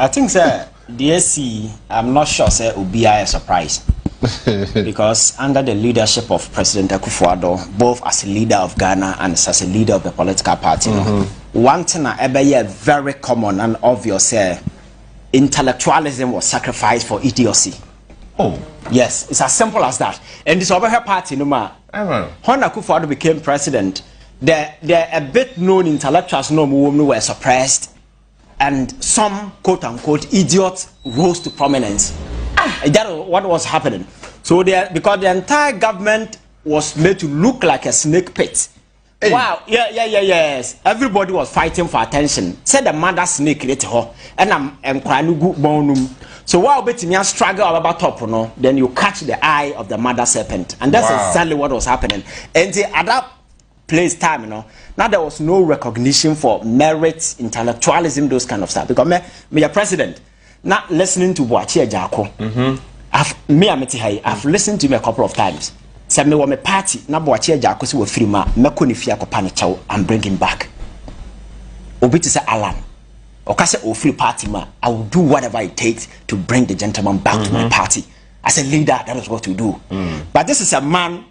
I think, sir, DSC, I'm not sure, sir, will be a surprise. Because under the leadership of President Akuffo, both as a leader of Ghana and as a leader of the political party, one thing I very common and obvious, intellectualism was sacrificed for idiocy. Oh, yes, it's as simple as that. And this over her party, no man. When Akuffo became president, the a bit known intellectuals were suppressed, and some quote unquote idiots rose to prominence. That was what was happening. So because the entire government was made to look like a snake pit. Hey. Wow, yes. Everybody was fighting for attention. Said the mother snake and I'm crying good bonum. So while betting you struggle about top, no, then you catch the eye of the mother serpent. And that's exactly what was happening. And at that place time, now there was no recognition for merit, intellectualism, those kind of stuff. Because me a president, not listening to Boachie Jako. I've listened to him a couple of times. Say me me party na Boachie Jako si we free ma me ko ni fia ko pa ne chaw and bring him back. Obi to say Alan. Oka say o free party ma, I will do whatever it takes to bring the gentleman back to my party. As a leader, that is what we do. But this is a man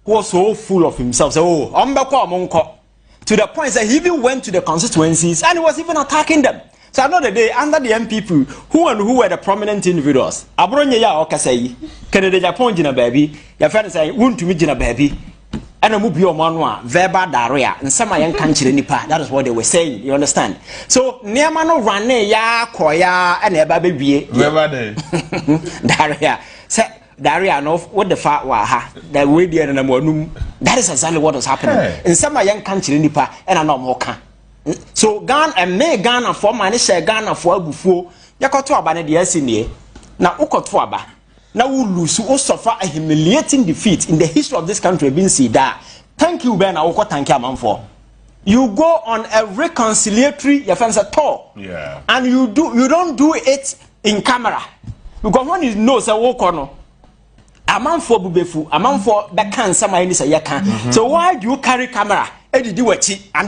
who was so full of himself. Say, to the point that he even went to the constituencies and he was even attacking them. So another day, under the NPP, who were the prominent individuals? Abronye ya okasei, Kennedy Japan jina baby, your friend say, won't to me jina baby, and a move your manwa, verbal diarrhea, and some young country nipa. That is what they were saying. You understand? So Niamano rane ya koya and a baby diarrhea. Say diarrhea no what the fuck ha the way there and that is exactly what was happening. In some young country nipa and a no more can. So Ghana and me Ghana for man share Ghana for Akuffo yakoto aba ne de asini na ukoto aba na we lose we suffer a humiliating defeat in the history of this country being see that. Thank you Ben awoko thank you man for you go on a reconciliatory your friends at all, and you don't do it in camera because when you know say woko no a man for bubefu a man for that can somebody say you can. So why do you carry camera and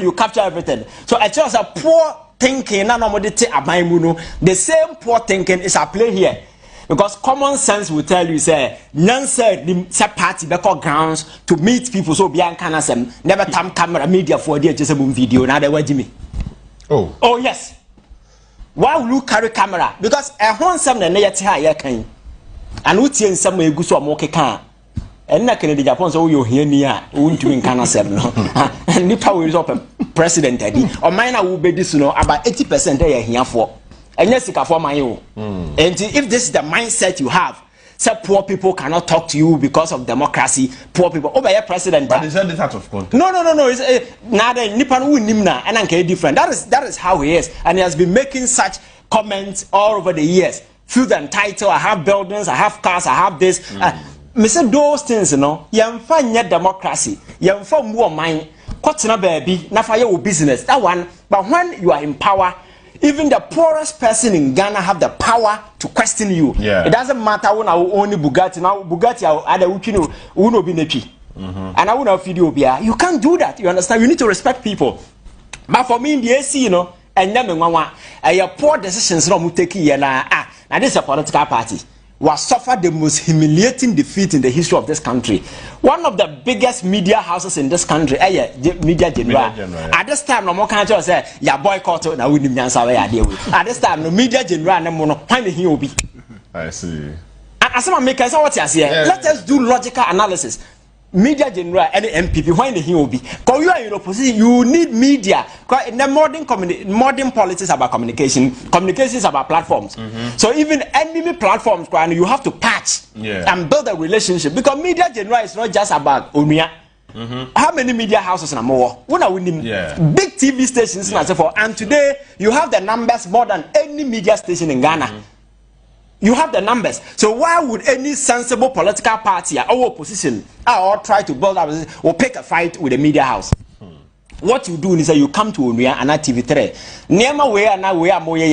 you capture everything? So I just a poor thinking, the same poor thinking is at play here. Because common sense will tell you, say, none said the party because grounds to meet people. So beyond canasem, never time camera media for the just a video. Now they were Jimmy. Oh yes. Why will you carry camera? Because I want some the negative can and we see some way go so more can. And na Kennedy Japan so you hear near won't in Ghana seven no nipa will up president edi or mine will be this no about 80% they here for and yes for my own. And if this is the mindset you have, say poor people cannot talk to you because of democracy, poor people over your president, but is that out of context? No, it's nada nipa who nimna and anke different. That is how he is, and he has been making such comments all over the years. Feel the title, I have buildings, I have cars, I have this. Me say those things, yemfa nye democracy, yemfa more mind. Kwatena baby, na fa your business. That one, but when you are in power, even the poorest person in Ghana have the power to question you. It doesn't matter when I own Bugatti. Now Bugatti I uno be nepi. And I will not video be. You can't do that. You understand? You need to respect people. But for me in the AC, and your poor decisions no take now this is a political party. Was suffered the most humiliating defeat in the history of this country. One of the biggest media houses in this country, Media General. At this time, no more country say, "Ya boycott na we At this time, no Media General no more. Why he will be? I see. As some makers, what you say? Let us do logical analysis. Media General and NPP, why he will be? Because you are in opposition, you need media. Because in the modern politics about communication, communication is about platforms. So even enemy platforms, you have to patch and build a relationship. Because Media General is not just about Onia. How many media houses in more? Big TV stations and so forth. And today you have the numbers more than any media station in Ghana. You have the numbers. So why would any sensible political party or opposition or try to build up or pick a fight with the media house? What you do is that you come to Unia and TV3. Nema way and now we are more you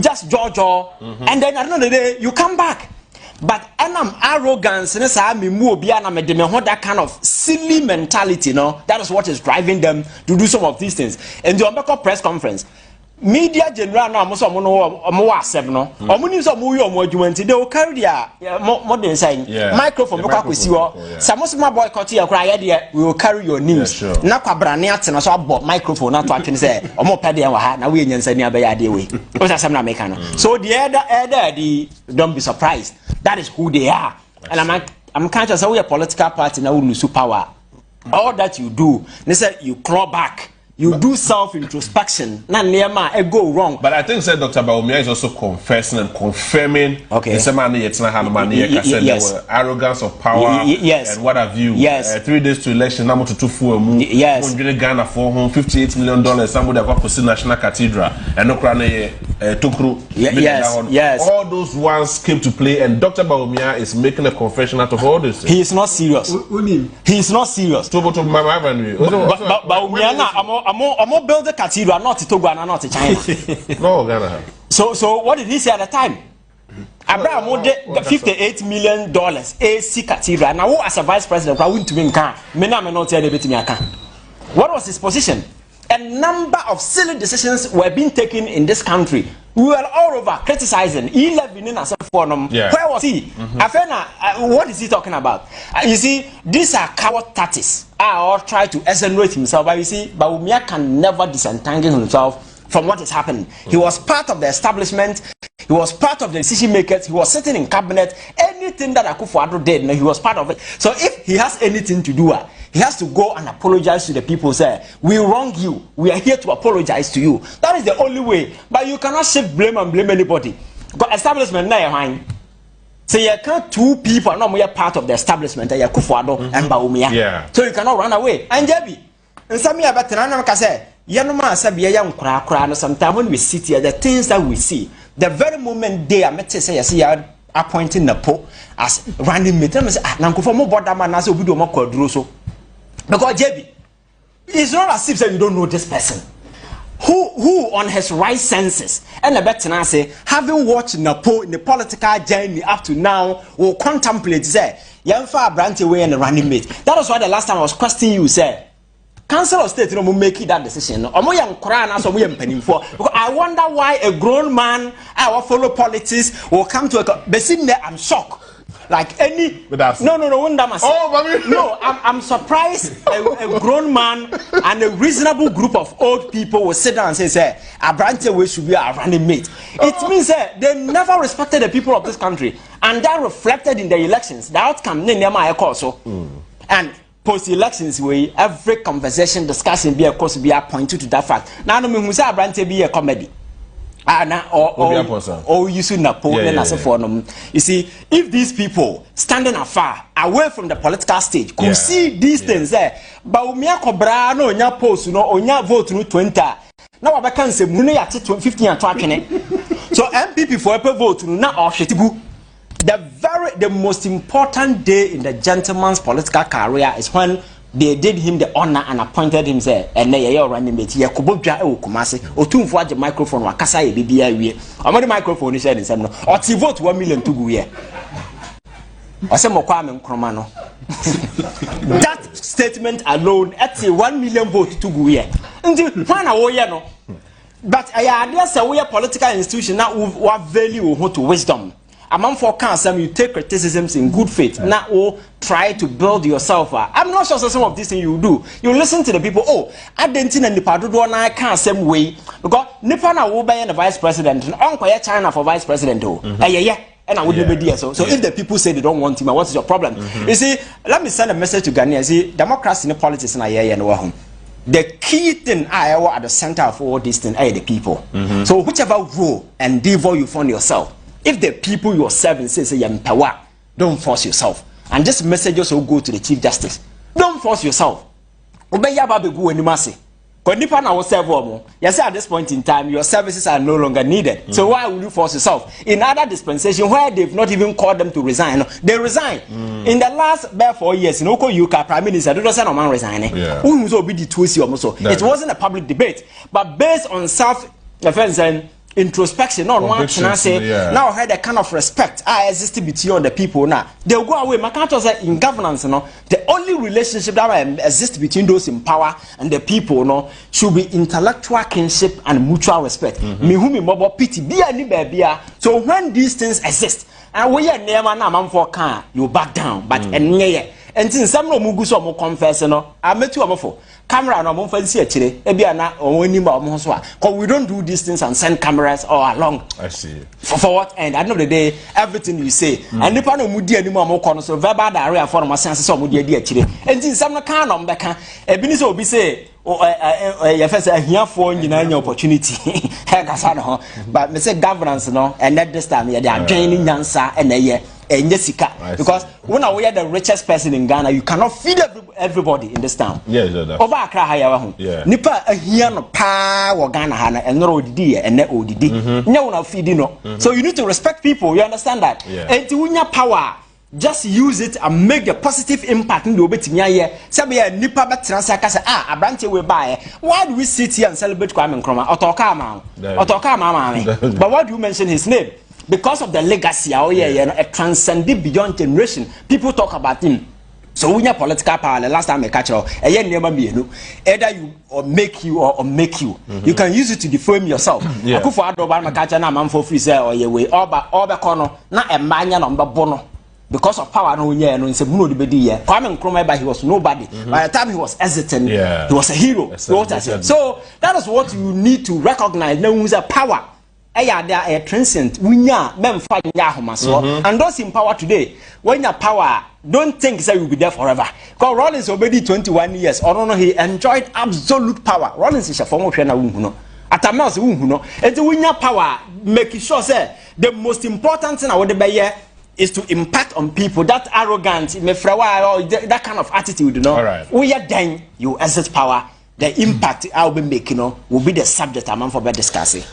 just jaw and then another day you come back. But I'm arrogance and I me that kind of silly mentality, that is what is driving them to do some of these things. And the Omeko press conference, media general now most accept no they will carry their modern saying microphone some boycott here we will carry your news na kwabrane atena so abot microphone na to atwene say omo pede en wa ha na we nyansa ni abaya de we o say na make no so the other don't be surprised, that is who they are. And I'm conscious that we are a political party now, we lose power. All that you do, they say you claw back. You do self-introspection. It go wrong. But I think that Dr. Bawumia is also confessing and confirming. Okay. Yes. Arrogance of power. Yes. And what have you. Yes. 3 days to election. Now to 2 full moon. Yes. Ghana for home $58 million. Somebody got to National Cathedral and no crown Tukru. Yes. All those ones came to play, and Dr. Bawumia is making a confession out of all this. He is not serious. He is not serious. Bawumia I'm build the cathedral, not to Togo and not to China. No, Ghana. So what did he say at the time? Abraham would $58 million AC cathedral. Now, as a vice president, I wouldn't win can. What was his position? A number of silly decisions were being taken in this country. We were all over criticizing. Where was he? What is he talking about? You see, these are coward tactics. I all try to exonerate himself, but you see, Bawumia can never disentangle himself from what is happening. He was part of the establishment. He was part of the decision makers. He was sitting in cabinet. Anything that Akuffo did, he was part of it. So if he has anything to do, he has to go and apologize to the people. Say, we wronged you. We are here to apologize to you. That is the only way. But you cannot shift blame and blame anybody. Because establishment now, so you can't two people not more part of the establishment. Akuffo and Bawumia. Yeah. So you cannot run away. And Jebi, and some year better than say, sometimes when we sit here, the things that we see, the very moment they are met to say, I see appointing Napo as running mate. I say, Akuffo more border man as we do more quadruso. Because JB, it's not as if you don't know this person. Who on his right senses, and I bet I say, having watched Napo in the political journey up to now, will contemplate, say, young far branch away and running mate. That was why the last time I was questioning you, say, Council of State, will make that decision. Because I wonder why a grown man, our fellow politics, will come to a. But sitting there, I'm shocked. Like any I'm surprised a grown man and a reasonable group of old people will sit down and say Abrante way should be a running mate. It means they never respected the people of this country, and that reflected in the elections. The outcome and post-elections way every conversation discussion be pointed to that fact. Now no me say Abrante be a comedy. Or you should not put You see, if these people standing afar, away from the political stage, could see these things there, Bawumia Cobra no nya post no onya vote no 20. Now I can say Mune at 15 and 20. So NPP for a vote now or shetigu. The most important day in the gentleman's political career is when they did him the honor and appointed him say and they are running mate ya kubodwa e Kumasi otumfo age microphone wakasa ye bibia wie omode microphone share nsem no o ti vote 1 million to go here o se mokwa me nkroma no that statement alone at 1 million vote to go here nti fan awo ye no but I dey say we political institution na we value to wisdom. Among for cancer, you take criticisms in good faith. Now, try to build yourself. I'm not sure some of these things you do. You listen to the people. Oh, I didn't see the Padu I can't same way because Nipana will buy the vice president and Uncle China for vice president. And I wouldn't be there. So if the people say they don't want him, what's your problem? You see, let me send a message to Ghanaians. See, democracy in politics and the key thing at the center of all these things are the people. So whichever role and endeavor you find yourself. If the people you are serving say you're in power, don't force yourself. And this message also go to the Chief Justice. Don't force yourself. Obey baby go anymasi. Yes, at this point in time, your services are no longer needed. So why will you force yourself? In other dispensation where they've not even called them to resign, they resign. In the last 4 years, in UK Prime Minister, there was no man resigning. It wasn't a public debate, but based on self-defense and introspection on one can say now had a kind of respect I exist between the people now they'll go away. My country say in governance the only relationship that exists between those in power and the people should be intellectual kinship and mutual respect. Me whom mobile pity be any baby. So when these things exist and we are near man man for can you back down but and since some no mugu so mo confess I met you amofo camera no mo fancy a chire e bia na only mo so cause we don't do these things and send cameras all along. I see. For what end? At the end of the day, everything you say and nipa no mudi animo mo kono so verbal diarrhea for no sense so mo di a chire and since some no can no beka e bi ni so obi say your first here for nyina opportunity but me say governance and at this time they are joining nyansa and Jessica because when we are the richest person in Ghana you cannot feed everybody in this town. Over Accra higher nipa here no pa wo Ghana hana and no odidi and net odidi nya una feed so you need to respect people, you understand that? And to win your power just use it and make a positive impact in the obetimi aye say nipa betra say aka say abrante we buy why do we sit here and celebrate Kwame Nkrumah otoka ma but why do you mention his name? Because of the legacy it transcended beyond generation. People talk about him. So when your political power, the last time I catch either you or make you or make you. You can use it to defame yourself. Akuffo adoba ma catch na man for free say or ye way all the corner na emanya number bono. Because of power no say muno de bedi here. Kwame Nkrumah he was nobody. By the time he was exiting, he was a hero. So that is what you need to recognize. Now who's a power. They are transient. We are men fighting and those in power today. When your power, don't think that you'll be there forever. Because Rollins already 21 years. Or no, he enjoyed absolute power. Rollins is a former trainer. Atamas and to win your power, making sure say the most important thing I would be here is to impact on people. That arrogant, that kind of attitude, we are then you exert power. The impact I'll be making will be the subject I'm for discussing.